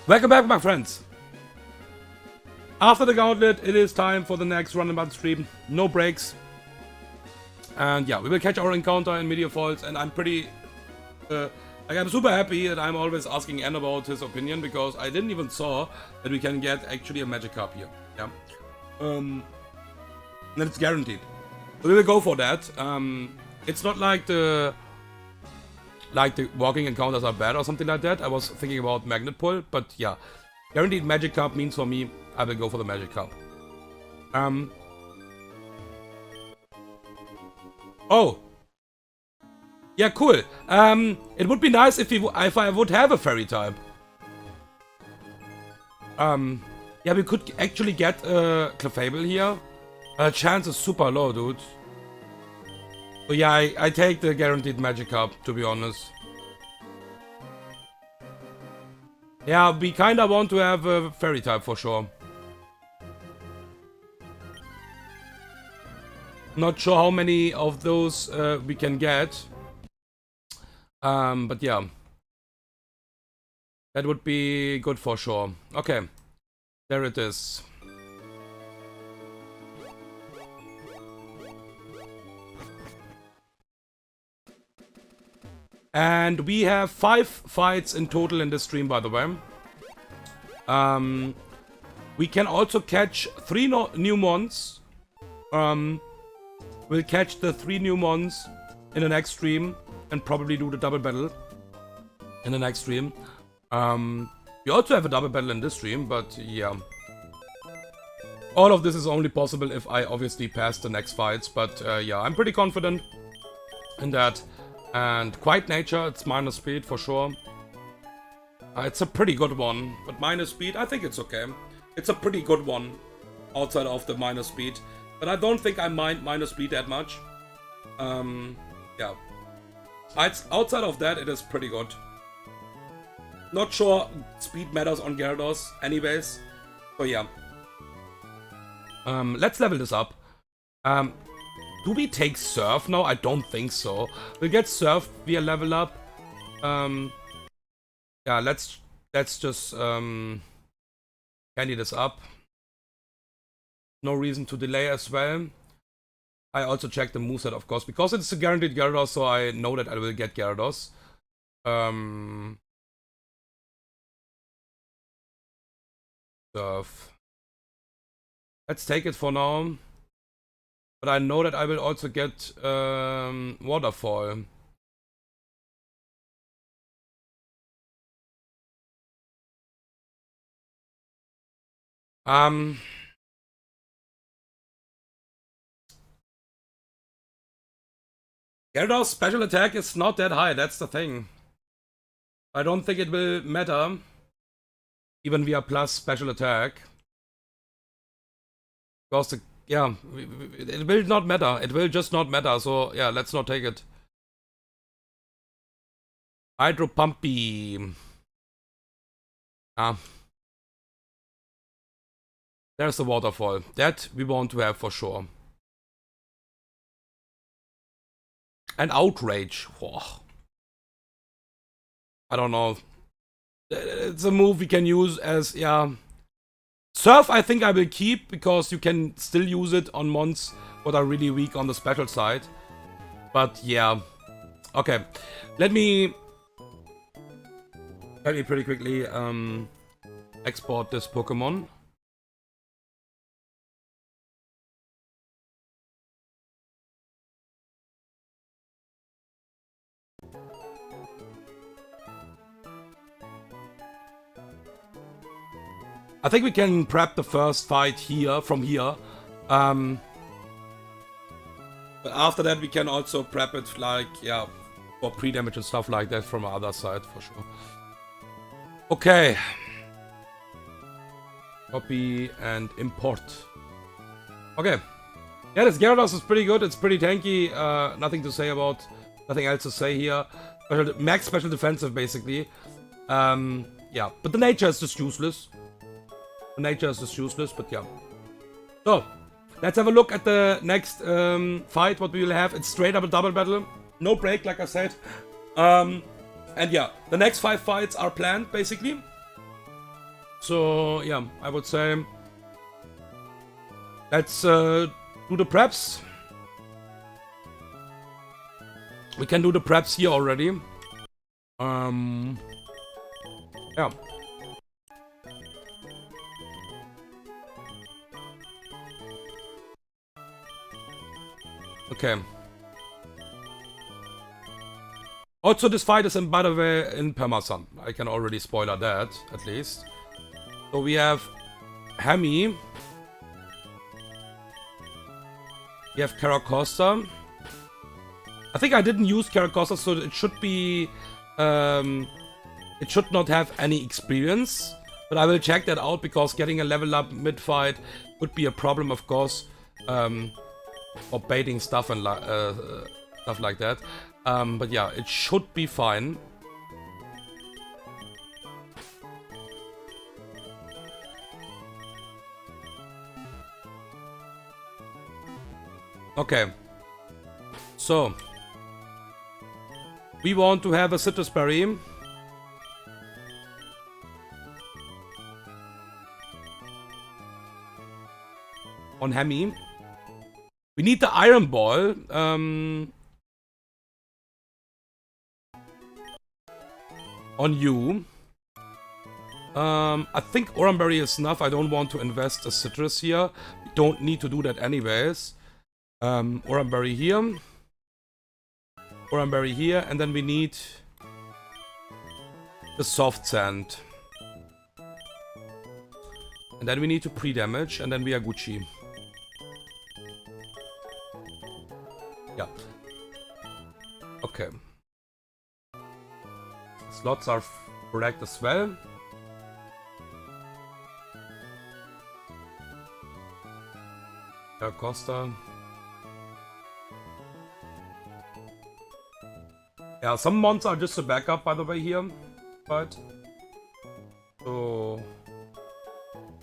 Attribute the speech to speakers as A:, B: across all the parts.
A: Welcome back, my friends. After the gauntlet, it is time for the next Run Bun stream. No breaks. And yeah, we will catch our encounter in Meteor Falls, and I'm pretty... I'm super happy that I'm always asking N about his opinion, because I didn't even saw that we can get actually a magic carp here. Yeah. And it's guaranteed. So we will go for that. It's not like the walking encounters are bad or something like that. I was thinking about magnet pull, but yeah. Guaranteed magic carp means for me, I will go for the magic carp. Oh. Yeah, cool. It would be nice if I would have a fairy type. Yeah, we could actually get a Clefable here. Chance is super low, dude. So yeah, I take the guaranteed magic carp, to be honest. Yeah, we kinda want to have a fairy type for sure. Not sure how many of those we can get. But yeah. That would be good for sure. Okay. There it is. And we have 5 fights in total in this stream, by the way. We can also catch 3 new mons. We'll catch the 3 new mons in the next stream and probably do the double battle in the next stream. We also have a double battle in this stream, but yeah. All of this is only possible if I obviously pass the next fights, but yeah, I'm pretty confident in that. And Quiet Nature, it's minus speed for sure. It's a pretty good one, but minus speed, I think it's okay. It's a pretty good one outside of the minus speed. But I don't think I mind minus speed that much. Yeah. Outside of that, it is pretty good. Not sure speed matters on Gyarados anyways. So yeah. Let's level this up. Do we take Surf now? I don't think so. We'll get Surf via level up. Yeah, let's just candy this up. No reason to delay as well. I also checked the moveset, of course, because it's a guaranteed Gyarados, so I know that I will get Gyarados. Surf. Let's take it for now. But I know that I will also get Waterfall. Gyarados' special attack is not that high, that's the thing. I don't think it will matter. Even via plus special attack. Because the... Yeah, it will not matter. It will just not matter. So, yeah, let's not take it. Hydro Pumpy. Ah. There's the Waterfall. That we want to have for sure. And Outrage. Whoa. I don't know. It's a move we can use as, yeah... Surf, I think I will keep, because you can still use it on mons that are really weak on the special side. But yeah. Okay. Let me pretty quickly export this Pokemon. I think we can prep the first fight here, from here. But after that we can also prep it, like, yeah, for pre-damage and stuff like that from the other side, for sure. Okay. Copy and import. Okay. Yeah, this Gyarados is pretty good, it's pretty tanky, nothing to say about, nothing else to say here. Max special defensive, basically. Yeah, but the nature is just useless. Nature is just useless, but yeah. So, let's have a look at the next fight, what we will have. It's straight up a double battle. No break, like I said. And yeah, the next 5 fights are planned, basically. So yeah, I would say let's do the preps. We can do the preps here already. Yeah. Okay. Also, this fight is, by the way, in Permasun. I can already spoiler that, at least. So we have Hemi. We have Caracosta. I think I didn't use Caracosta, so it should be... it should not have any experience. But I will check that out, because getting a level up mid-fight could be a problem, of course. Or baiting stuff and stuff like that. But yeah, it should be fine. Okay. So. We want to have a citrus berry. On Hemi. We need the iron ball. On you. I think Oranberry is enough. I don't want to invest a citrus here. We don't need to do that anyways. Oranberry here. Oranberry here. And then we need the soft sand. And then we need to pre-damage. And then we are Gucci. Yeah. Okay. Slots are correct as well. Costa. Yeah, some mons are just a backup, by the way, here. But so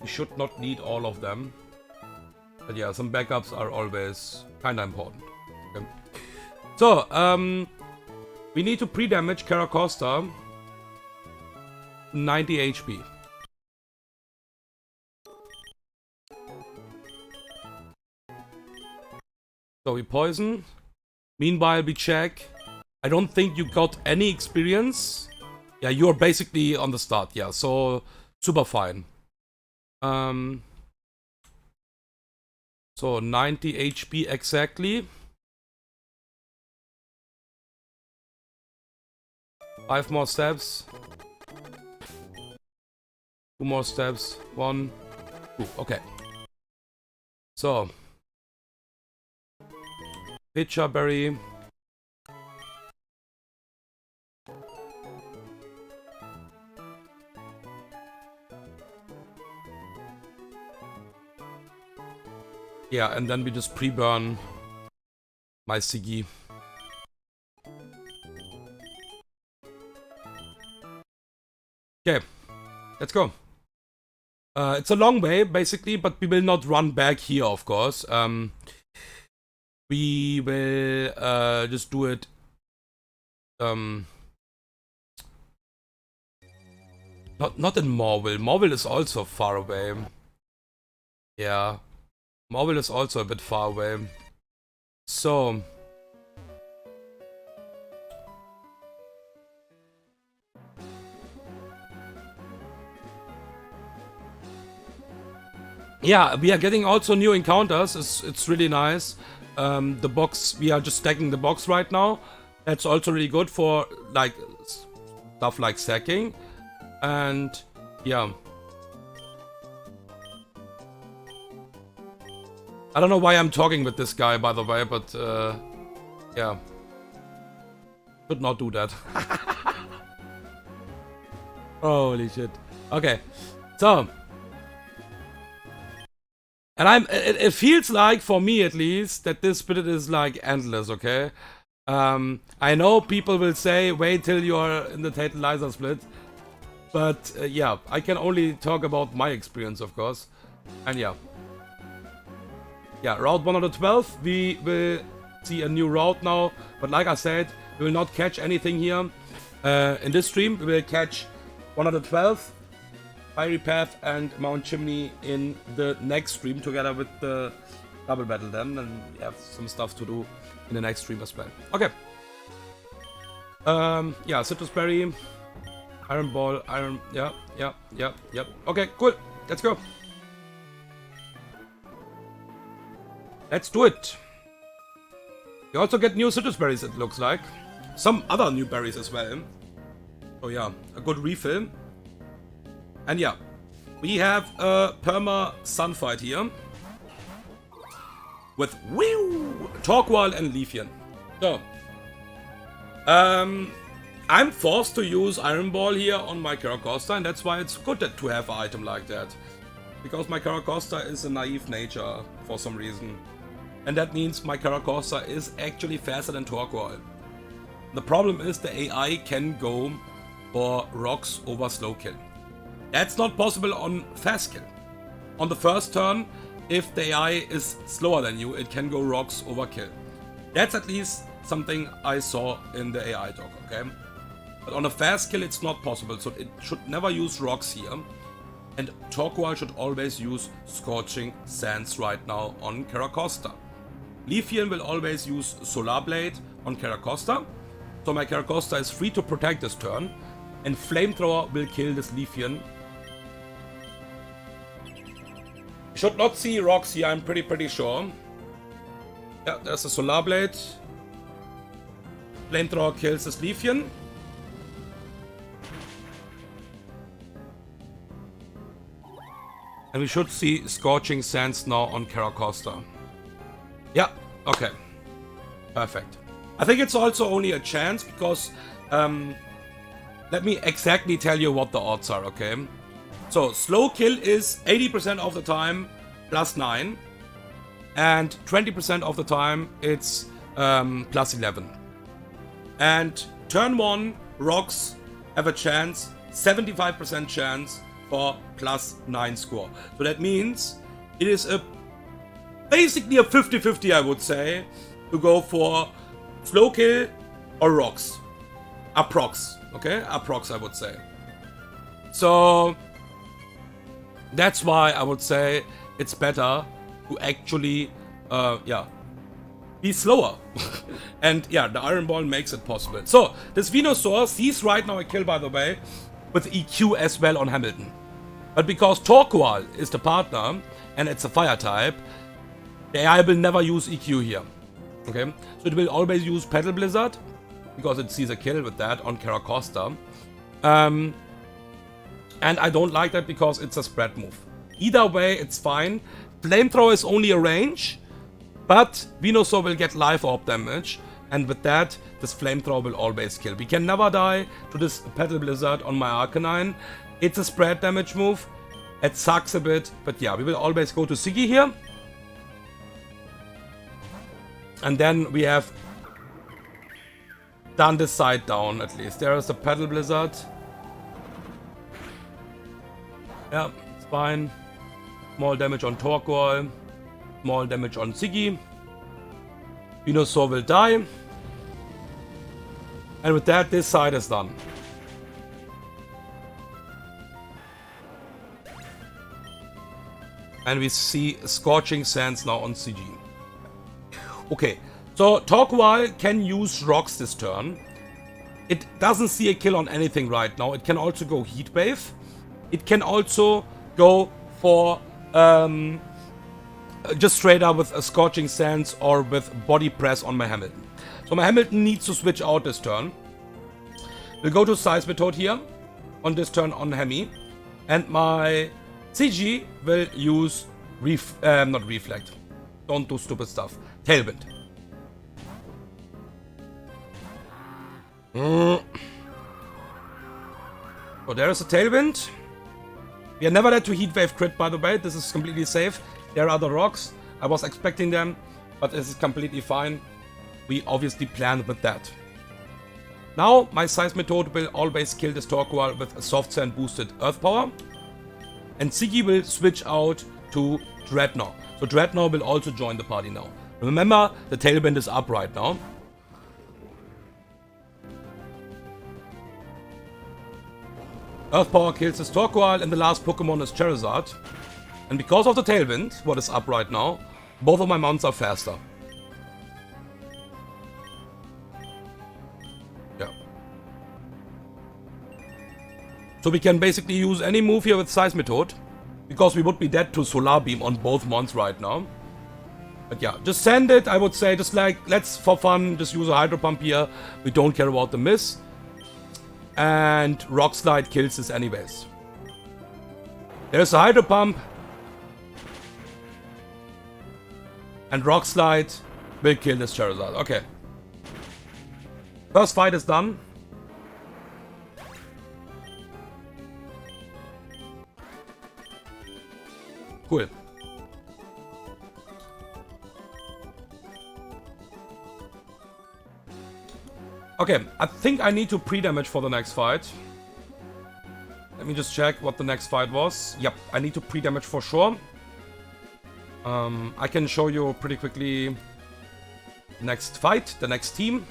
A: we should not need all of them. But yeah, some backups are always kinda important. Okay. So, we need to pre-damage Caracosta. 90 HP. So we poison. Meanwhile, we check. I don't think you got any experience. Yeah, you're basically on the start. Yeah, so super fine. So 90 HP exactly. 5 more steps. 2 more steps. 1, 2. Okay. So. Pitcher berry. Yeah, and then we just pre-burn my Sigi. Okay, let's go. It's a long way, basically, but we will not run back here, of course. We will just do it. Not in Morville. Morville is also far away. Yeah, Morville is also a bit far away. So. Yeah, we are getting also new encounters. It's really nice. The box, we are just stacking the box right now. That's also really good for like stuff like stacking. And yeah. I don't know why I'm talking with this guy, by the way, but yeah. Should not do that. Holy shit. Okay. So. And it feels like, for me at least, that this split is like endless, okay? I know people will say, wait till you're in the Tantalizer split. But yeah, I can only talk about my experience, of course. And yeah. Yeah, Route 112, we will see a new route now. But like I said, we will not catch anything here in this stream. We will catch 112 Fiery Path and Mount Chimney in the next stream together with the double battle then, and we have some stuff to do in the next stream as well. Okay. Yeah, Citrus Berry, Iron Ball, Iron, yeah. Okay, cool. Let's go. Let's do it. You also get new Citrus Berries, it looks like. Some other new berries as well. Oh yeah, a good refill. And yeah, we have a Perma Sunfight here. With Torqual and Leafeon. So, I'm forced to use Iron Ball here on my Caracosta, and that's why it's good to have an item like that. Because my Caracosta is a naive nature for some reason. And that means my Caracosta is actually faster than Torqual. The problem is the AI can go for rocks over slow kill. That's not possible on fast kill. On the first turn, if the AI is slower than you, it can go rocks over kill. That's at least something I saw in the AI doc, okay? But on a fast kill it's not possible, so it should never use rocks here. And Torqual should always use Scorching Sands right now on Caracosta. Leafeon will always use Solar Blade on Caracosta, so my Caracosta is free to protect this turn, and Flamethrower will kill this Leafeon. Should not see rocks here, I'm pretty sure. Yeah, there's a Solar Blade. Flamethrower kills this Leafeon. And we should see Scorching Sands now on Caracosta. Yeah, okay. Perfect. I think it's also only a chance because... let me exactly tell you what the odds are, okay? So, slow kill is 80% of the time plus 9. And 20% of the time it's plus 11. And turn 1 rocks have a chance, 75% chance for plus 9 score. So that means it is basically a 50-50, I would say, to go for slow kill or rocks. Approx, okay? Approx, I would say. So that's why I would say it's better to actually, be slower. And yeah, the Iron Ball makes it possible. So, this Venusaur sees right now a kill, by the way, with EQ as well on Hamilton. But because Torqual is the partner, and it's a fire type, the AI will never use EQ here. Okay? So it will always use Petal Blizzard, because it sees a kill with that on Caracosta. And I don't like that because it's a spread move. Either way, it's fine. Flamethrower is only a range, but Venusaur will get life orb damage, and with that, this Flamethrower will always kill. We can never die to this Petal Blizzard on my Arcanine. It's a spread damage move. It sucks a bit, but yeah, we will always go to Siggy here. And then we have done this side down at least. There is the Petal Blizzard. Yeah, it's fine. Small damage on Torqual. Small damage on Siggy. Venusaur will die. And with that, this side is done. And we see Scorching Sands now on CG. Okay, so Torqual can use rocks this turn. It doesn't see a kill on anything right now. It can also go Heat Wave. It can also go for just straight up with a Scorching Sands or with Body Press on my Hamilton. So my Hamilton needs to switch out this turn. We'll go to Seismitoad here on this turn on Hemi. And my CG will use not Reflect. Don't do stupid stuff. Tailwind. So there is a Tailwind. We are never there to Heat Wave crit, by the way. This is completely safe. There are other rocks. I was expecting them, but this is completely fine. We obviously planned with that. Now, my Seismitoad will always kill this Torqual with a Soft Sand boosted Earth Power. And Siggy will switch out to Dreadnought. So Dreadnought will also join the party now. Remember, the Tailwind is up right now. Earth Power kills this Torkoal, and the last Pokemon is Charizard. And because of the Tailwind, what is up right now, both of my mounts are faster. Yeah. So we can basically use any move here with Seismitoad, because we would be dead to Solar Beam on both mons right now. But yeah, just send it, I would say, just like, let's, for fun, just use a Hydro Pump here. We don't care about the miss. And Rock Slide kills this anyways. There's a Hydro Pump. And Rock Slide will kill this Charizard. Okay. First fight is done. Cool. Okay, I think I need to pre-damage for the next fight. Let me just check what the next fight was. Yep, I need to pre-damage for sure. I can show you pretty quickly next fight, the next team.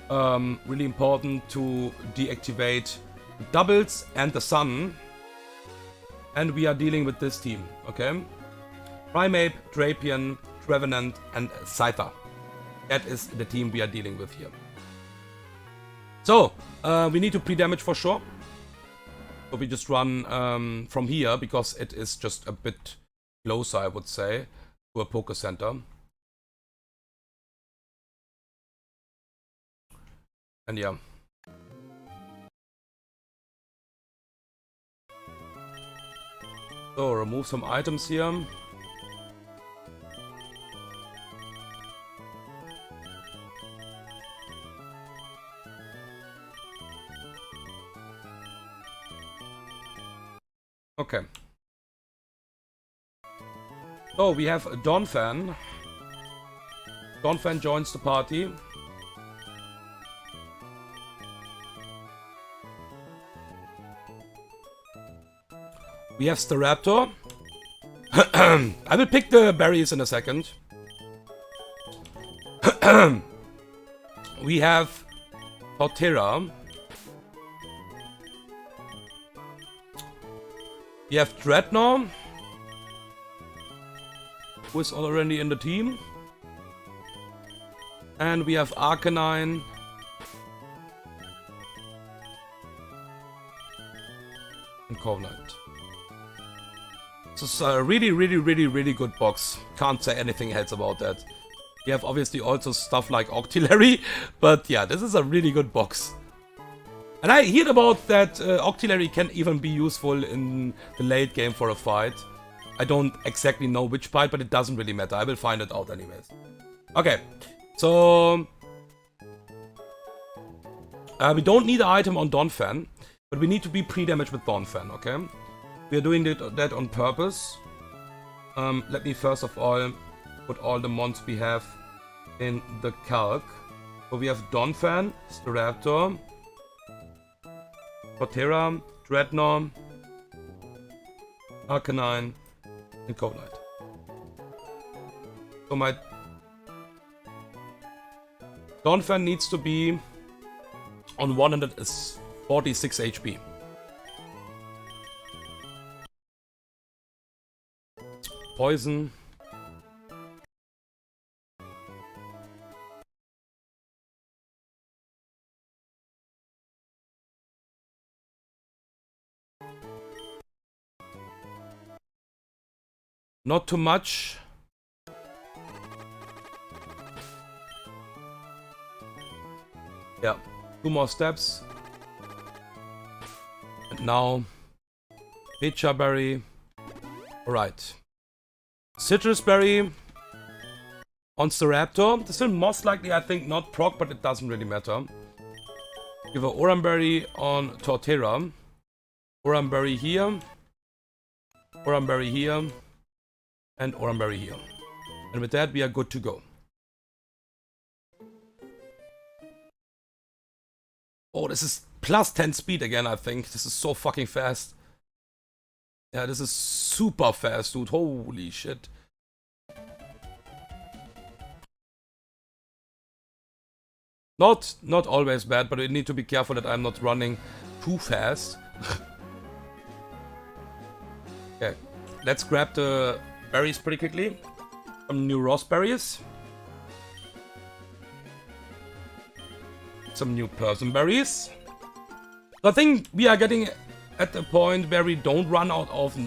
A: Really important to deactivate the doubles and the sun. And we are dealing with this team, okay? Primeape, Drapion, Trevenant, and Scyther. That is the team we are dealing with here. So, we need to pre-damage for sure. So we just run from here, because it is just a bit closer, I would say, to a Poké Center. And yeah. So, remove some items here. Okay. So, we have Donphan. Donphan joins the party. We have Staraptor. I will pick the berries in a second. We have Torterra. We have Dreadnought, who is already in the team. And we have Arcanine. And Corviknight. This is a really good box. Can't say anything else about that. We have obviously also stuff like Octillery, but yeah, this is a really good box. And I heard about that Octillery can even be useful in the late game for a fight. I don't exactly know which fight, but it doesn't really matter. I will find it out anyways. Okay, so we don't need an item on Donphan, but we need to be pre-damaged with Donphan, okay? We are doing that on purpose. Let me first of all put all the mons we have in the calc. So we have Donphan, Staraptor, Torterra, Dreadnought, Arcanine, and Corviknight. So my Donphan needs to be on 146 HP. Poison. Not too much. Yeah, 2 more steps. And now, Pecha Berry. Alright. Citrus Berry on Staraptor. This will most likely, I think, not proc, but it doesn't really matter. Give a Oranberry on Torterra. Oranberry here. Oranberry here. And Oranberry here. And with that, we are good to go. Oh, this is plus 10 speed again, I think. This is so fucking fast. Yeah, this is super fast, dude. Holy shit. Not always bad, but we need to be careful that I'm not running too fast. Okay, let's grab the berries pretty quickly. Some new raspberries. Some new personberries. So I think we are getting at the point where we don't run out of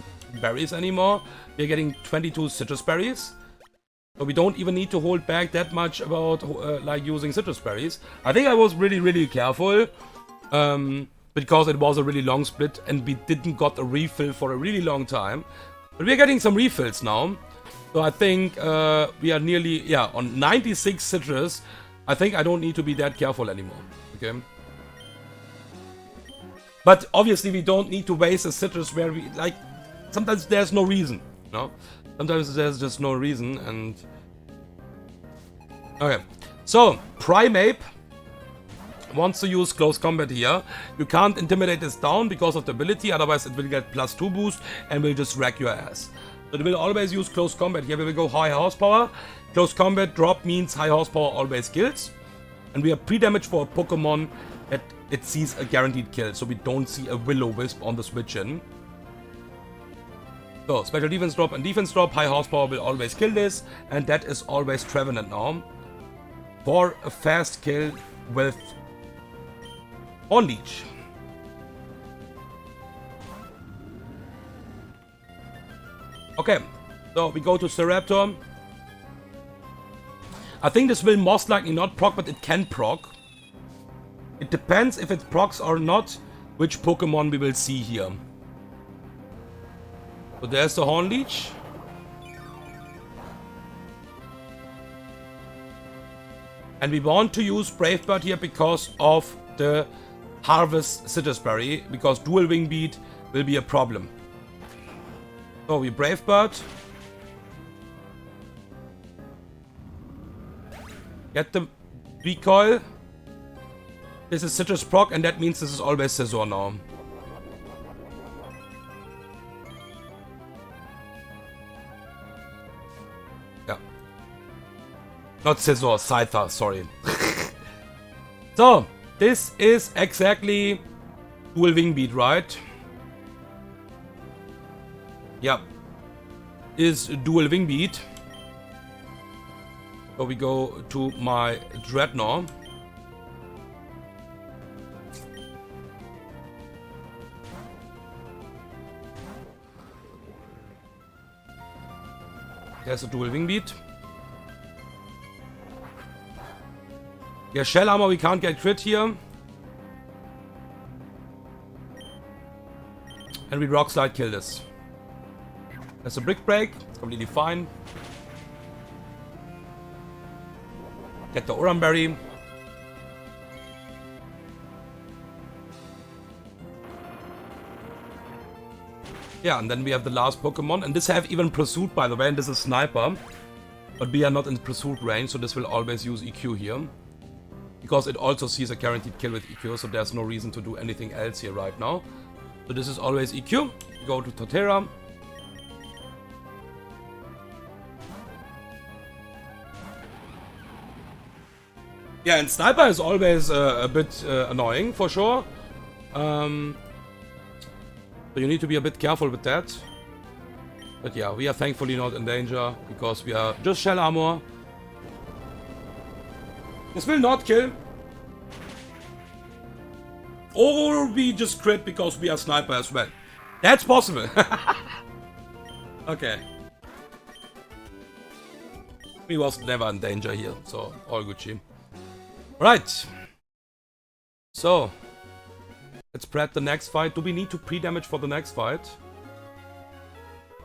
A: berries anymore. We're getting 22 citrus berries. So we don't even need to hold back that much about like using citrus berries. I think I was really careful. Because it was a really long split and we didn't got a refill for a really long time. But we're getting some refills now. So I think we are nearly, yeah, on 96 citrus. I think I don't need to be that careful anymore. Okay. But obviously we don't need to waste a citrus where we, like, sometimes there's no reason, you know? Sometimes there's just no reason and... Okay. So, Primeape wants to use close combat here. You can't intimidate this down because of the ability, otherwise it will get +2 boost and will just wreck your ass. So it will always use close combat. Here we will go high horsepower. Close combat drop means high horsepower always kills. And we are pre-damage for a Pokemon that it sees a guaranteed kill. So we don't see a Will-O-Wisp on the switch in. So special defense drop and defense drop. High horsepower will always kill this. And that is always Trevenant now. For a fast kill with on leech. Okay, so we go to Staraptor. I think this will most likely not proc, but it can proc. It depends if it procs or not, which Pokemon we will see here. So there's the Horn Leech. And we want to use Brave Bird here because of the Harvest Citrus Berry, because Dual Wing Beat will be a problem. So we Brave Bird. Get the recoil. This is Citrus proc, and that means this is always Scizor now. Yeah. Not Scizor, Scyther, sorry. So, this is exactly Dual Wing Beat, right? Yeah. Is Dual Wing Beat. So we go to my Dreadnought. There's a Dual Wing Beat. Yeah, Shell Armor, we can't get crit here. And we Rock Slide kill this. There's a Brick Break, it's completely fine. Get the Oranberry. Yeah, and then we have the last Pokemon. And this have even Pursuit, by the way, and this is Sniper. But we are not in Pursuit range, so this will always use EQ here. Because it also sees a guaranteed kill with EQ, so there's no reason to do anything else here right now. So this is always EQ. Go to Torterra. Yeah, and Sniper is always a bit annoying, for sure. So you need to be a bit careful with that. But yeah, we are thankfully not in danger, because we are just Shell Armor. This will not kill. Or we just crit because we are Sniper as well. That's possible. Okay. We was never in danger here, so all Gucci. Right. So, let's prep the next fight. Do we need to pre-damage for the next fight?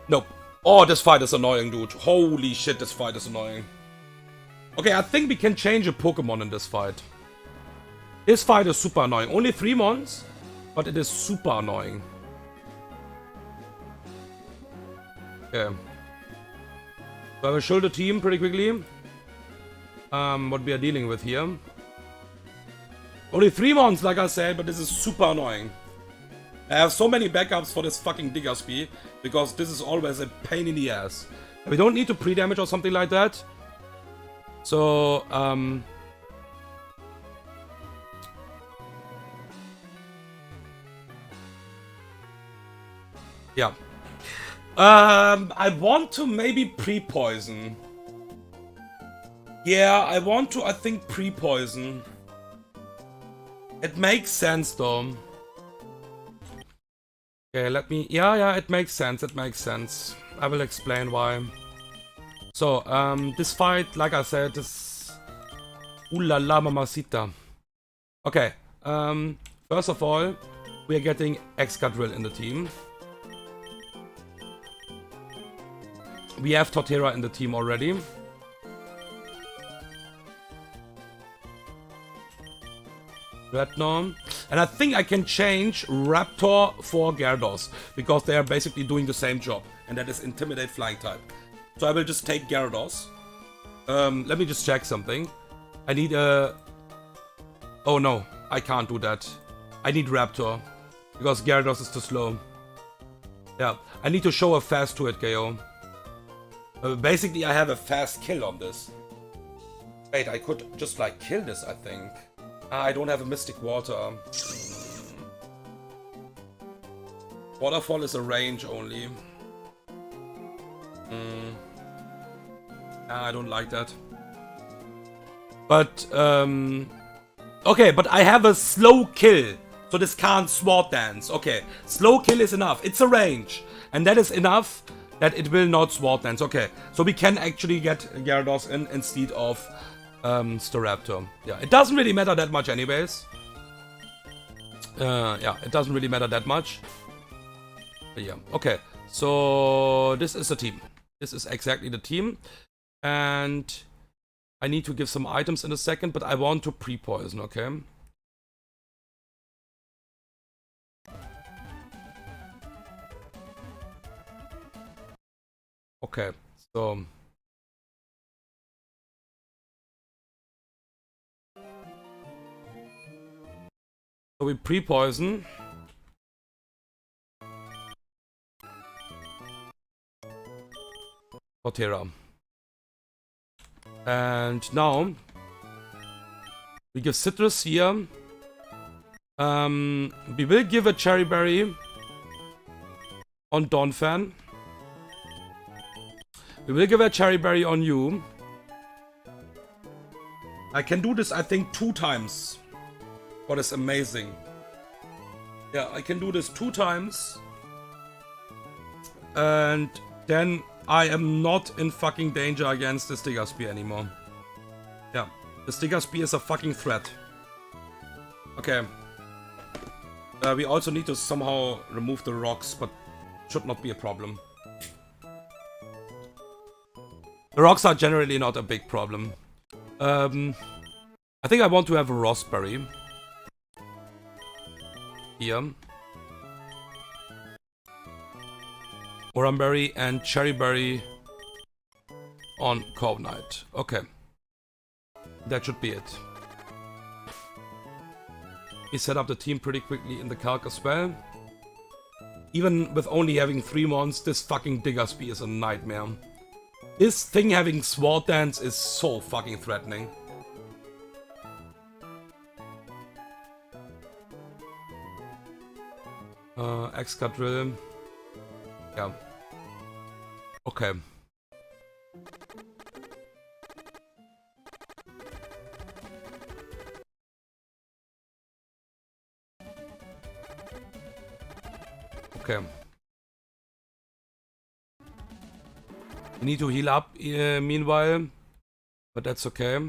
A: Nope. Oh, this fight is annoying, dude. Holy shit, this fight is annoying. Okay, I think we can change a Pokemon in this fight. This fight is super annoying. Only 3 mons, but it is super annoying. Okay. So I will show the team pretty quickly. What we are dealing with here. Only 3 mons, like I said, but this is super annoying. I have so many backups for this fucking Diggersby, because this is always a pain in the ass. We don't need to pre-damage or something like that. So, Yeah. I want to maybe pre-poison. Yeah, I want to, I think, pre-poison. It makes sense, though. Okay, let me... Yeah, it makes sense, it makes sense. I will explain why. So, this fight, like I said, is... Ooh la la mamacita. Okay, first of all, we are getting Excadrill in the team. We have Torterra in the team already. Rednorm. And I think I can change Raptor for Gyarados, because they are basically doing the same job, and that is Intimidate Flying type. So I will just take Gyarados. Let me just check something. I need a... Oh no, I can't do that. I need Raptor, because Gyarados is too slow. Yeah, I need to show a fast to it, KO. Basically, I have a fast kill on this. Wait, I could just like kill this, I think. I don't have a Mystic Water. Waterfall is a range only. I don't like that. But, okay, but I have a slow kill. So this can't Sword Dance. Okay, slow kill is enough. It's a range. And that is enough that it will not Sword Dance. Okay, so we can actually get Gyarados in instead of Staraptor. Yeah, it doesn't really matter that much anyways. Yeah, it doesn't really matter that much. But yeah, okay. So this is the team. This is exactly the team. And I need to give some items in a second, but I want to pre-poison, okay? Okay, so... So we pre-poison. Torterra. And now we give Citrus here. We will give a Cherry Berry on Donphan. We will give a Cherry Berry on you. I can do this, I think, 2 times. What is amazing. Yeah, I can do this 2 times. And then I am not in fucking danger against the Sticker Spear anymore. Yeah, the Sticker Spear is a fucking threat. Okay. We also need to somehow remove the rocks, but should not be a problem. The rocks are generally not a big problem. I think I want to have a Raspberry. Here. Oranberry and Cherryberry on Corviknight. Okay. That should be it. We set up the team pretty quickly in the calc as well. Even with only having 3 mons, this fucking Diggersby is a nightmare. This thing having Sword Dance is so fucking threatening. Excadrill. Yeah. Okay. Okay. We need to heal up meanwhile, but that's okay.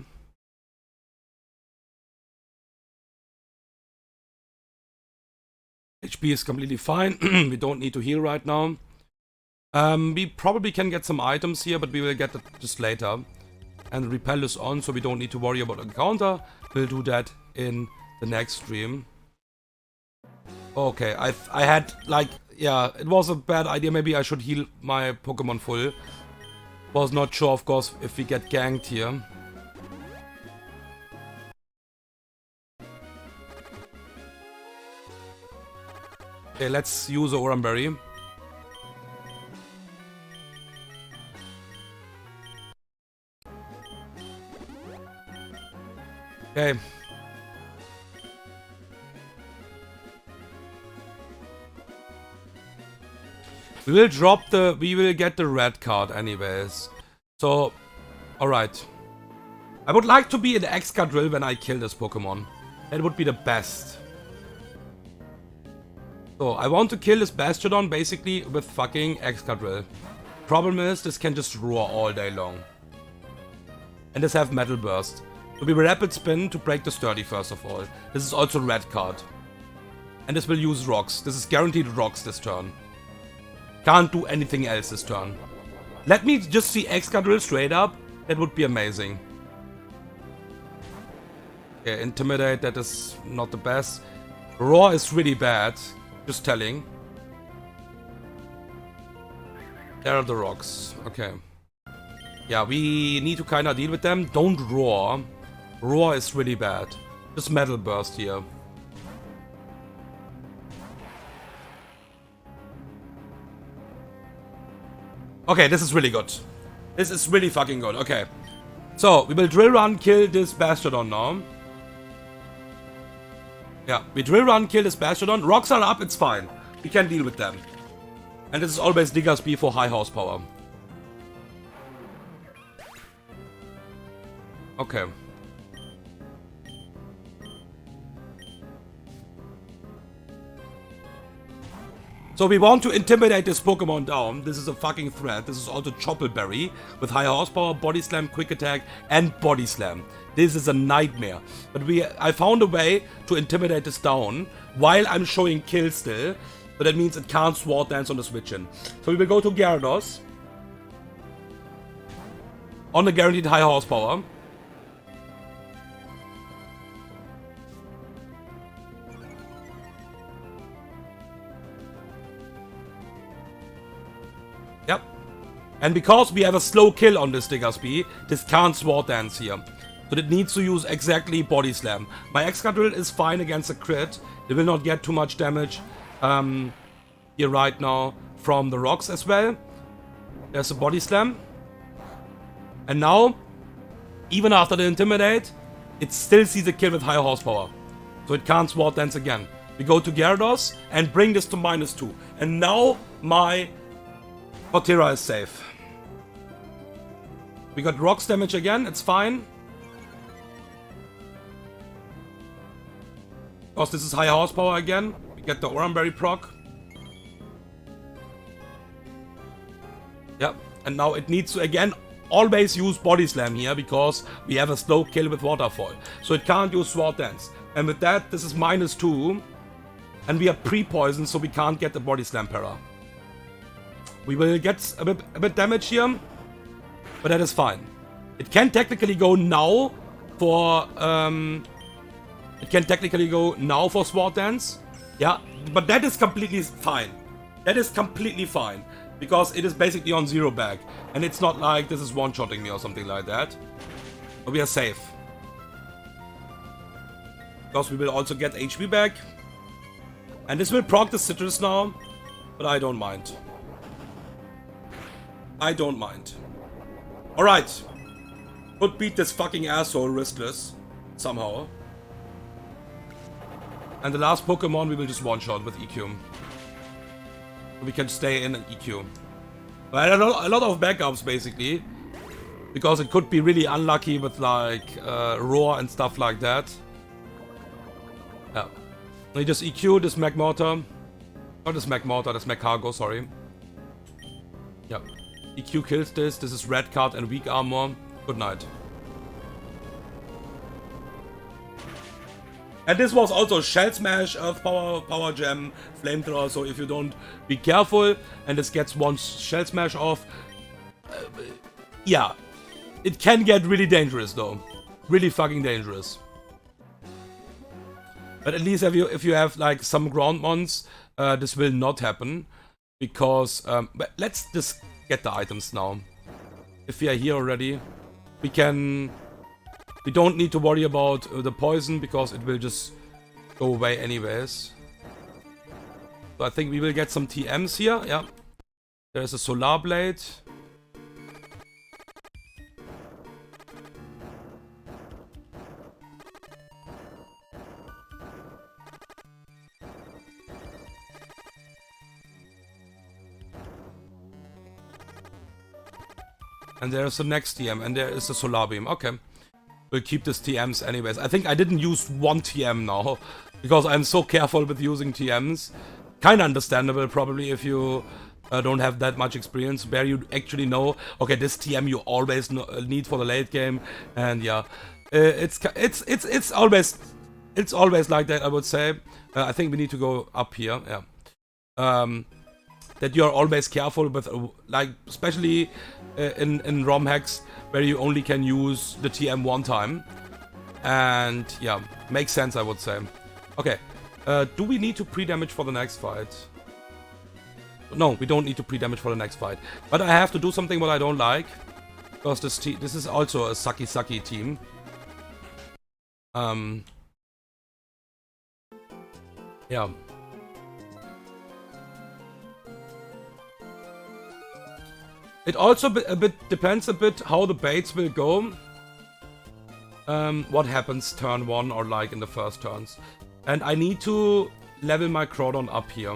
A: HP is completely fine. We don't need to heal right now. We probably can get some items here, but we will get it just later. And Repel is on, so we don't need to worry about encounter. We'll do that in the next stream. Okay, I had, like, yeah, it was a bad idea. Maybe I should heal my Pokemon full. Was not sure, of course, if we get ganked here. Okay, let's use a Oranberry. Okay. We will get the red card anyways. So, alright. I would like to be in the Excadrill when I kill this Pokemon. That would be the best. So, I want to kill this Bastiodon basically with fucking Excadrill. Problem is, this can just roar all day long. And this have Metal Burst. So we will Rapid Spin to break the Sturdy first of all. This is also red card. And this will use Rocks. This is guaranteed Rocks this turn. Can't do anything else this turn. Let me just see Excadrill straight up. That would be amazing. Okay, Intimidate, that is not the best. Roar is really bad. Just telling. There are the Rocks. Okay. Yeah, we need to kinda deal with them. Don't Roar. Roar is really bad. Just Metal Burst here. Okay, this is really good. This is really fucking good. Okay. So, we will Drill Run kill this Bastiodon now. Yeah, we Drill Run kill this Bastiodon. Rocks are up, it's fine. We can deal with them. And this is always Diggersby for high horsepower. Okay. So we want to intimidate this Pokemon down. This is a fucking threat. This is also Choppleberry with high horsepower, Body Slam, Quick Attack, and Body Slam. This is a nightmare. But I found a way to intimidate this down while I'm showing kill still. But that means it can't Sword Dance on the switch in. So we will go to Gyarados. On the guaranteed high horsepower. Yep. And because we have a slow kill on this Diggersby, this can't Sword Dance here. So it needs to use exactly Body Slam. My Excadrill is fine against a crit. It will not get too much damage here right now from the Rocks as well. There's a Body Slam. And now, even after the Intimidate, it still sees a kill with higher horsepower. So it can't Sword Dance again. We go to Gyarados and bring this to -2. And now my Fortree is safe. We got Rocks damage again, it's fine. Because this is higher horsepower again. We get the Oranberry proc. Yep, and now it needs to again always use Body Slam here because we have a slow kill with Waterfall. So it can't use Sword Dance. And with that, this is -2. And we are pre-poisoned, so we can't get the Body Slam para. We will get a bit damage here, but that is fine. It can technically go now for Sword Dance. Yeah, but that is completely fine. That is completely fine. Because it is basically on 0 back. And it's not like this is one-shotting me or something like that. But we are safe. Because we will also get HP back. And this will proc the Citrus now. But I don't mind. I don't mind. Alright. Could beat this fucking asshole Ristless. Somehow. And the last Pokemon we will just one-shot with EQ. We can stay in an EQ. But a lot of backups basically. Because it could be really unlucky with like Roar and stuff like that. Yeah. We just EQ this Magmortar. Not this Magmortar, this Magcargo, sorry. Yeah. EQ kills this. This is red card and weak armor. Good night. And this was also Shell Smash, Earth Power, Power Gem, Flamethrower, so if you don't be careful and this gets one Shell Smash off, yeah, it can get really dangerous though. Really fucking dangerous. But at least if you have like some ground mons, this will not happen. Because, but let's just get the items now. If we are here already, we don't need to worry about the poison because it will just go away anyways. So I think we will get some TMs here. Yeah. There's a Solar Blade. And there's the next TM, and there is the Solar Beam. Okay. We'll keep these TMs anyways. I think I didn't use one TM now, because I'm so careful with using TMs. Kinda understandable, probably, if you don't have that much experience, where you actually know, okay, this TM you always need for the late game, and yeah. It's always like that, I would say. I think we need to go up here, yeah. That you're always careful with, like, especially in ROM hacks, where you only can use the TM one time. And yeah, makes sense, I would say. Okay, do we need to pre-damage for the next fight? No, we don't need to pre-damage for the next fight. But I have to do something what I don't like, because this is also a sucky team. Yeah. It also depends a bit how the baits will go. What happens turn 1 or like in the first turns. And I need to level my Crawdon up here.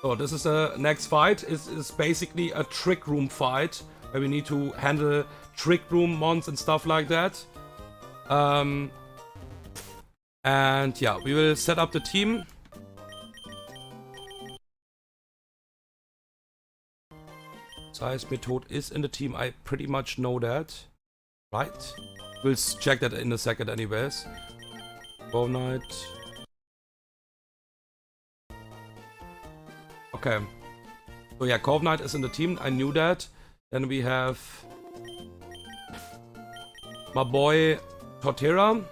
A: So this is the next fight. It's basically a trick room fight, where we need to handle trick room mons and stuff like that. And yeah, we will set up the team. Size Method is in the team, I pretty much know that. Right? We'll check that in a second anyways. Bow Knight. Okay. So yeah, Corv Knight is in the team, I knew that. Then we have my boy Torterra.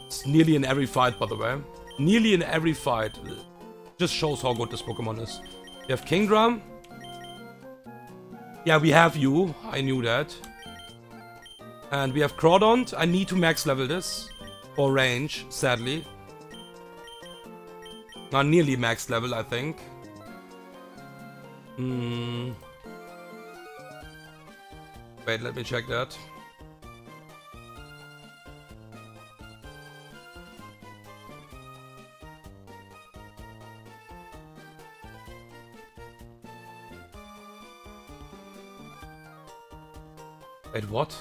A: It's nearly in every fight, by the way. Nearly in every fight. Just shows how good this Pokemon is. We have Kingdra. Yeah, we have you. I knew that. And we have Crawdon. I need to max level this for range, sadly. Not nearly max level, I think. Wait, let me check that. Wait, what?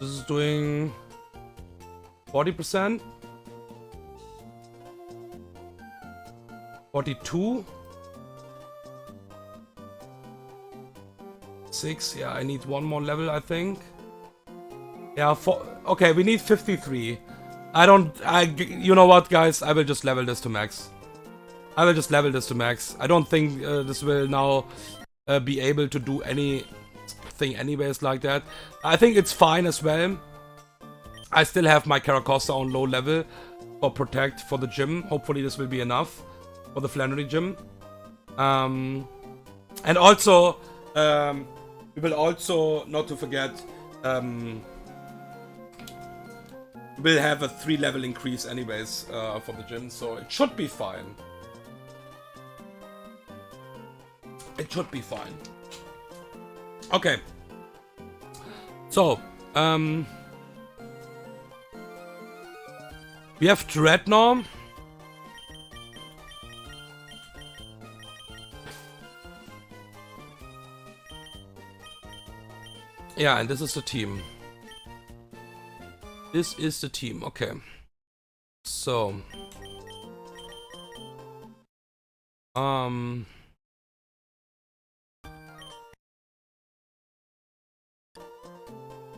A: This is doing 40%, 42, 6. Yeah, I need one more level, I think. Yeah, okay, we need 53. You know what, guys? I will just level this to max. I don't think this will now be able to do anything anyways like that. I think it's fine as well. I still have my Caracosta on low level for Protect for the gym. Hopefully this will be enough for the Flannery gym. And also, we will also, not to forget, we'll have a 3 level increase anyways for the gym, so it should be fine. It should be fine. Okay. So, we have Dreadnought. Yeah, and this is the team. This is the team, okay. So,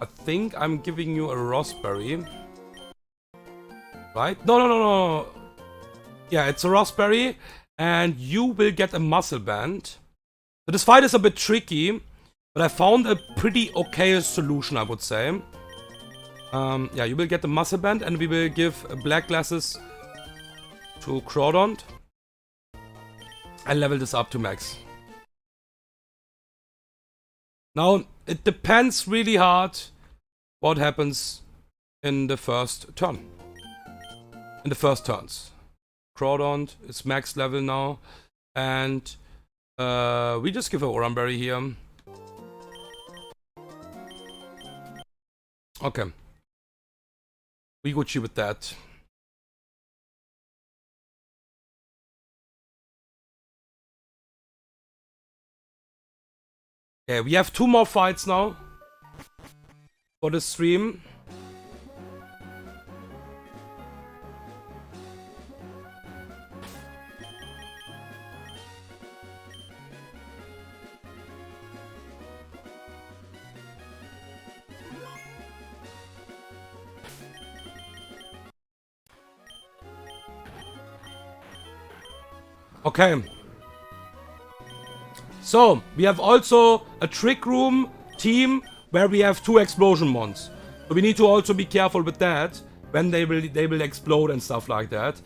A: I think I'm giving you a Raspberry. Right? No. Yeah, it's a Raspberry. And you will get a Muscle Band. So this fight is a bit tricky. But I found a pretty okay solution, I would say. Yeah, you will get the Muscle Band. And we will give Black Glasses to Crawdon. And level this up to max. Now, it depends really hard what happens in the first turn. In the first turns. Crawdon is max level now. And we just give a Oranberry here. Okay. We Gucci with that. Okay, we have 2 more fights now for the stream. Okay. So, we have also a Trick Room team where we have 2 explosion mons. So we need to also be careful with that when they will explode and stuff like that.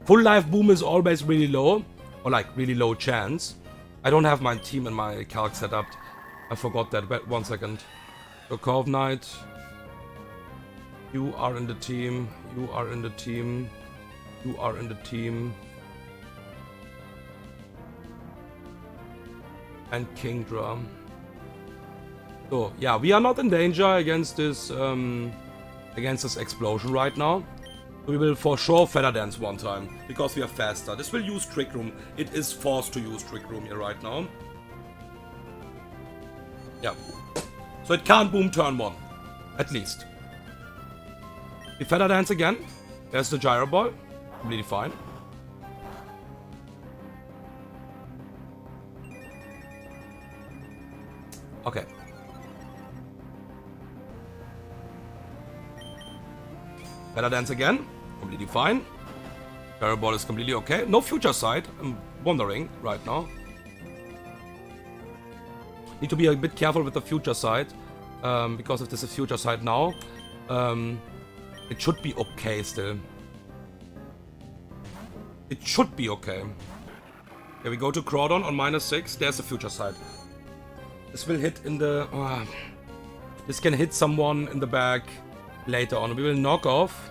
A: Full life boom is always really low, or like really low chance. I don't have my team and my calc set up. I forgot that. Wait 1 second. So Corv Knight, you are in the team. You are in the team. You are in the team. And Kingdra. So yeah, we are not in danger against this explosion right now. We will for sure Feather Dance one time because we are faster. This will use Trick Room. It is forced to use Trick Room here right now. Yeah. So it can't boom turn 1, at least. We Feather Dance again. There's the Gyro Ball. Completely fine. Okay. Feather Dance again. Completely fine. Gyro Ball is completely okay. No future sight. I'm wondering right now. Need to be a bit careful with the future sight. Because if this is future sight now, it should be okay still. It should be okay. Okay, we go to Crawdon on -6. There's the future sight. This will hit in the... this can hit someone in the back later on. We will knock off.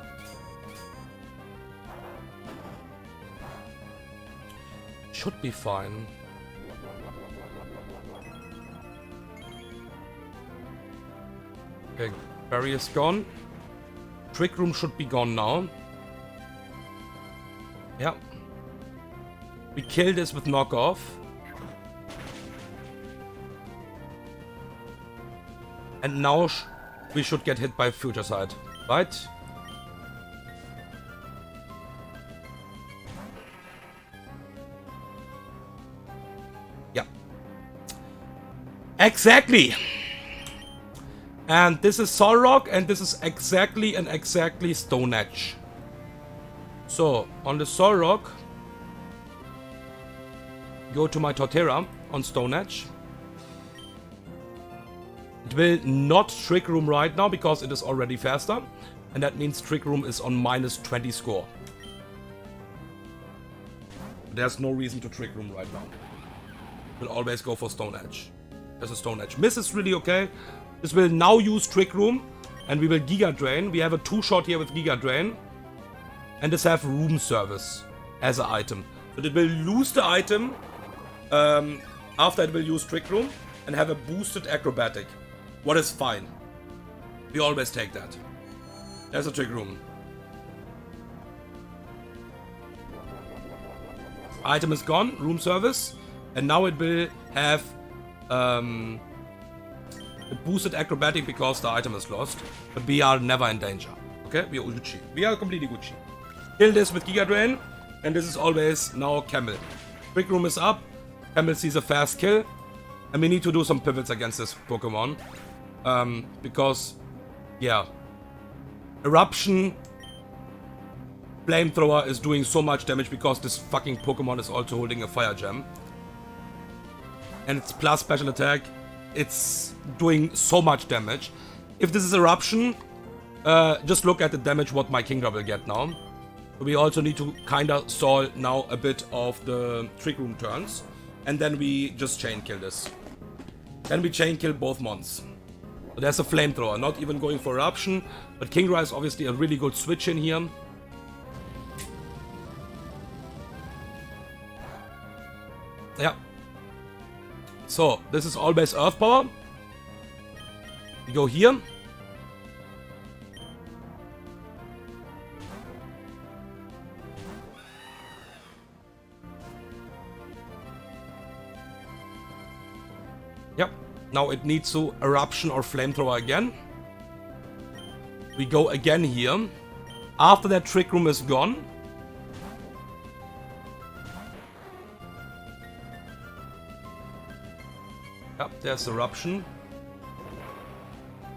A: Should be fine. Okay, Barry is gone. Trick Room should be gone now. Yeah. We kill this with knockoff. And now we should get hit by future sight, right? Yeah. Exactly! And this is Solrock, and this is exactly Stone Edge. So, on the Solrock, go to my Torterra on Stone Edge. It will not Trick Room right now because it is already faster. And that means Trick Room is on -20 score. There's no reason to Trick Room right now. We'll always go for Stone Edge. There's a Stone Edge. Miss is really okay. This will now use Trick Room. And we will Giga Drain. We have a 2-shot here with Giga Drain. And this have Room Service as an item. But it will lose the item after it will use Trick Room. And have a boosted Acrobatic. What is fine. We always take that. There's a Trick Room. Item is gone. Room Service. And now it will have a boosted Acrobatic because the item is lost. But we are never in danger. Okay? We are Gucci. We are completely Gucci. Kill this with Giga Drain. And this is always now Camel. Trick Room is up. Camel sees a fast kill. And we need to do some pivots against this Pokemon. Because, yeah. Eruption Flamethrower is doing so much damage because this fucking Pokemon is also holding a Fire Gem. And it's plus special attack. It's doing so much damage. If this is Eruption, just look at the damage what my Kingdra will get now. We also need to kinda stall now a bit of the Trick Room turns. And then we just chain kill this. Then we chain kill both mons. So there's a Flamethrower, not even going for Eruption. But Kingdra is obviously a really good switch in here. Yeah. So, this is always Earth Power. We go here. Yep. Now it needs to Eruption or Flamethrower again. We go again here. After that Trick Room is gone. Yep, there's Eruption.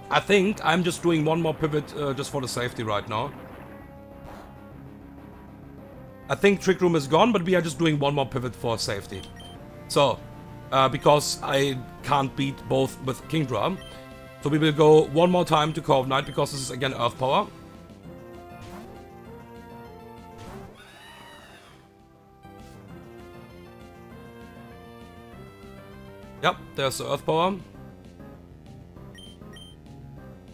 A: I think I'm just doing one more pivot just for the safety right now. I think Trick Room is gone, but we are just doing one more pivot for safety. So, because I can't beat both with Kingdra. So we will go one more time to Core of Night, because this is again Earth Power. Yep, there's the Earth Power.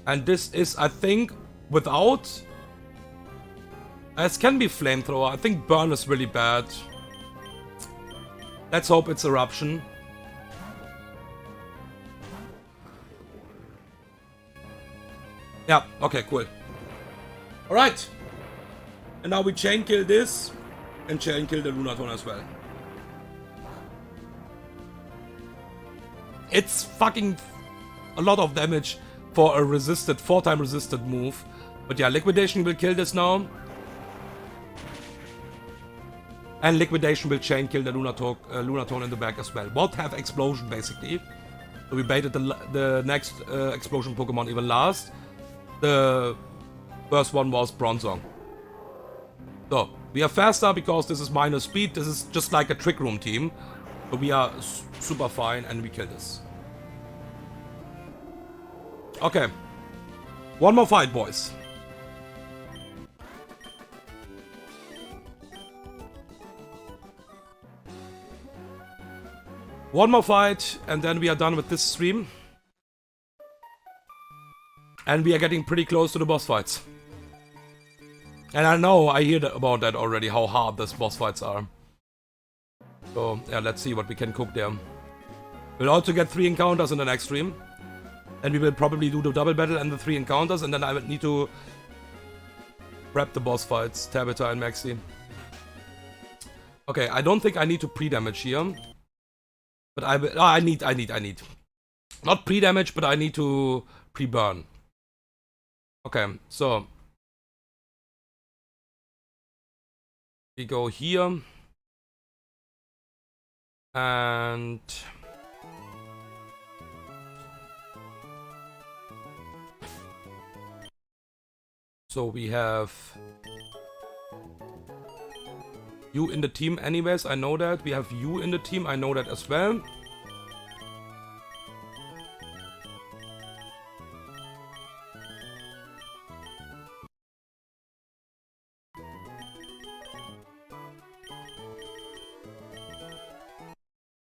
A: And this is, I think, without... This can be Flamethrower. I think Burn is really bad. Let's hope it's Eruption. Yeah, okay, cool. Alright. And now we chain kill this. And chain kill the Lunaton as well. It's fucking a lot of damage for a resisted, 4-time resisted move. But yeah, Liquidation will kill this now. And Liquidation will chain kill the Lunaton in the back as well. Won't have Explosion basically. So we baited the next Explosion Pokemon even last. The first one was Bronzong. So, we are faster because this is minus speed. This is just like a Trick Room team. So we are super fine and we kill this. Okay. One more fight, boys. One more fight, and then we are done with this stream. And we are getting pretty close to the boss fights. And I know, I hear about that already, how hard these boss fights are. So, yeah, let's see what we can cook there. We'll also get 3 encounters in the next stream. And we will probably do the double battle and the 3 encounters, and then I will need to prep the boss fights, Tabitha and Maxi. Okay, I don't think I need to pre-damage here. But I will, I need. Not pre-damage, but I need to pre-burn. Okay, so. We go here. And. So we have you in the team anyways, I know that. We have you in the team, I know that as well.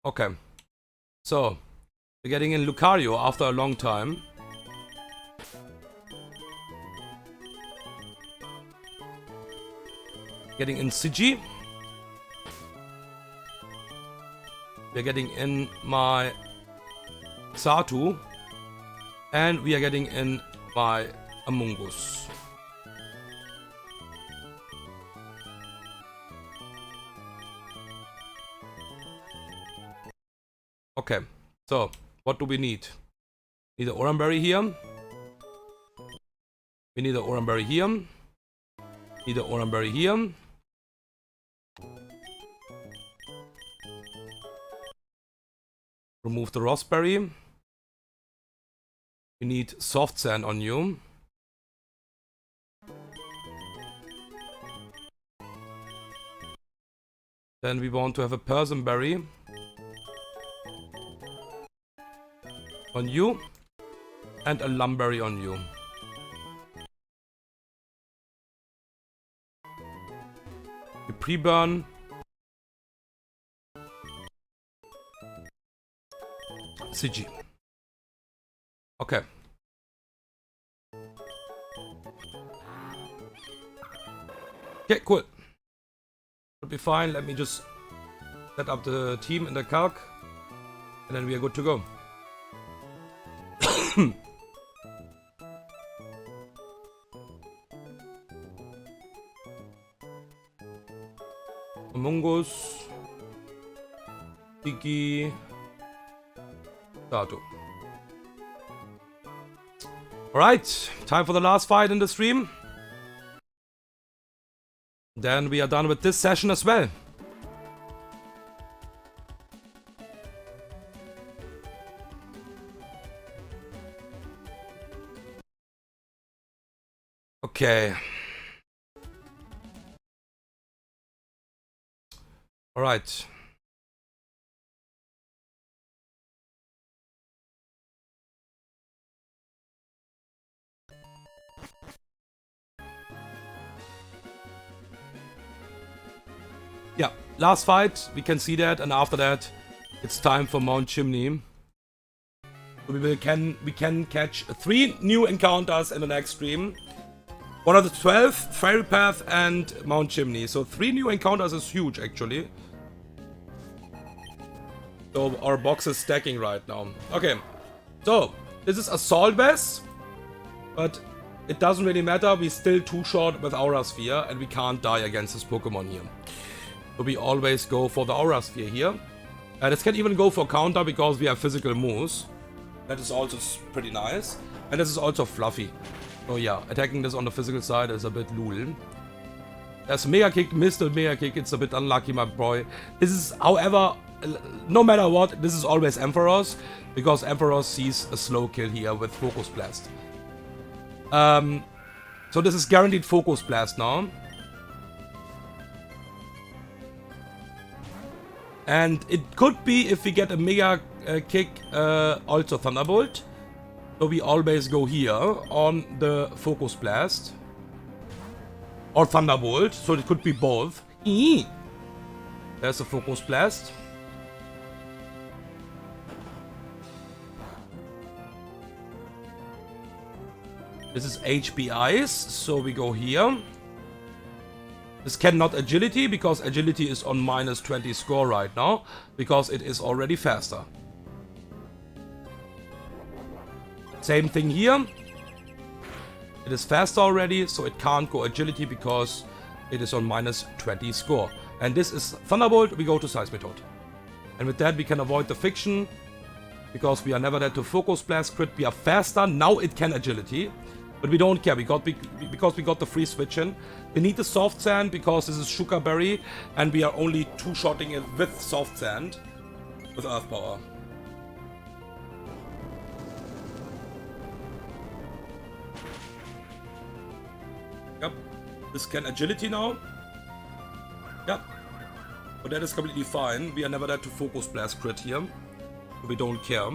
A: Okay. So, we're getting in Lucario after a long time. Getting in Sigi. We're getting in my Xatu. And we are getting in my Amoonguss. Okay, so what do we need? Need an Oranberry here. We need an Oranberry here. Need an Oranberry here. Remove the Raspberry. We need Soft Sand on you. Then we want to have a Persimberry on you. And a Lumberry on you. We pre-burn. CG. Okay. Okay, cool. Should be fine. Let me just set up the team in the calc. And then we are good to go. Amoonguss. Tiki. Xatu. Alright, time for the last fight in the stream. Then we are done with this session as well. Okay. Alright. Yeah, last fight, we can see that, and after that, it's time for Mount Chimney. We can catch 3 new encounters in the next stream. One of the 12, Fairy Path and Mount Chimney. So 3 new encounters is huge, actually. So our box is stacking right now. Okay, so this is Assault Vest, but it doesn't really matter. We're still too short with Aura Sphere, and we can't die against this Pokemon here. So we always go for the Aura Sphere here. This can even go for counter because we have physical moves. That is also pretty nice. And this is also fluffy. So yeah, attacking this on the physical side is a bit lul. There's Mega Kick, missed the Mega Kick. It's a bit unlucky, my boy. This is, however, no matter what, this is always Ampharos. Because Ampharos sees a slow kill here with Focus Blast. So this is guaranteed Focus Blast now. And it could be, if we get a Mega Kick, also Thunderbolt. So we always go here on the Focus Blast. Or Thunderbolt, so it could be both. There's a Focus Blast. This is HP Ice, so we go here. This cannot Agility, because Agility is on -20 score right now, because it is already faster. Same thing here. It is faster already, so it can't go Agility because it is on -20 score. And this is Thunderbolt, we go to Seismitoad. And with that we can avoid the Fiction, because we are never there to Focus Blast Crit. We are faster, now it can Agility. But we don't care, because we got the free switch in. We need the Soft Sand because this is Sugar Berry, and we are only two-shotting it with Soft Sand, with Earth Power. Yep, this can Agility now. Yep, but that is completely fine. We are never there to Focus Blast Crit here, so we don't care.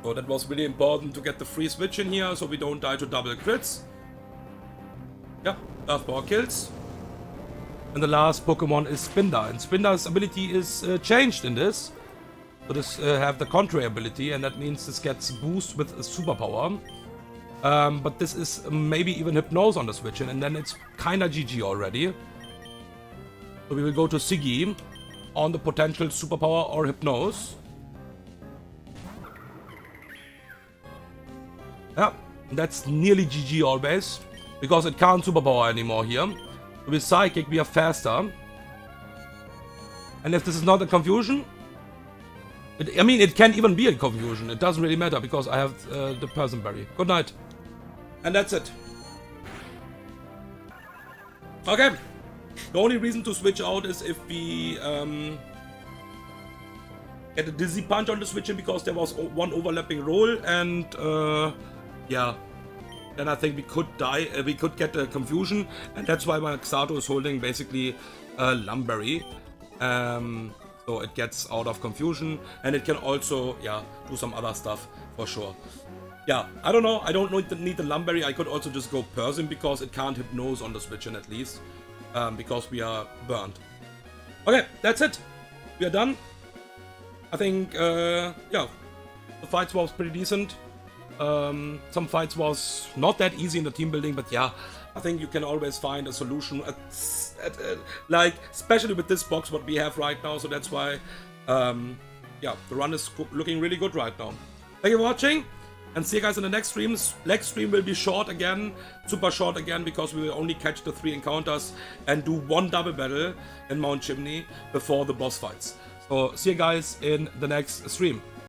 A: So that was really important to get the free switch in here, so we don't die to double crits. Yeah, Earth Power kills. And the last Pokemon is Spinda, and Spinda's ability is changed in this. So this have the contrary ability, and that means this gets boost with a superpower. But this is maybe even Hypnose on the switch in, and then it's kinda GG already. So we will go to Siggy on the potential superpower or Hypnose. Yeah, that's nearly GG always, because it can't superpower anymore here. With Psychic we are faster. And if this is not a confusion, I mean, it can even be a confusion. It doesn't really matter, because I have the Person Berry. Good night. And that's it. Okay. The only reason to switch out is if we get a Dizzy Punch on the switch in, because there was one overlapping roll, and yeah, then I think we could die, we could get a confusion, and that's why my Xato is holding basically Lumberry. So it gets out of confusion, and it can also, yeah, do some other stuff for sure. Yeah, I don't know, I don't need the Lumberry. I could also just go Person, because it can't Hypnose on the switch in at least, because we are burned. Okay, that's it. We are done. I think, yeah, the fights was pretty decent. Some fights was not that easy in the team building, but yeah, I think you can always find a solution like, especially with this box what we have right now. So that's why, yeah, the run is looking really good right now. Thank you for watching, and see you guys in the next stream. Next stream will be short again, super short again, because we will only catch the 3 encounters and do 1 double battle in Mount Chimney before the boss fights. So see you guys in the next stream.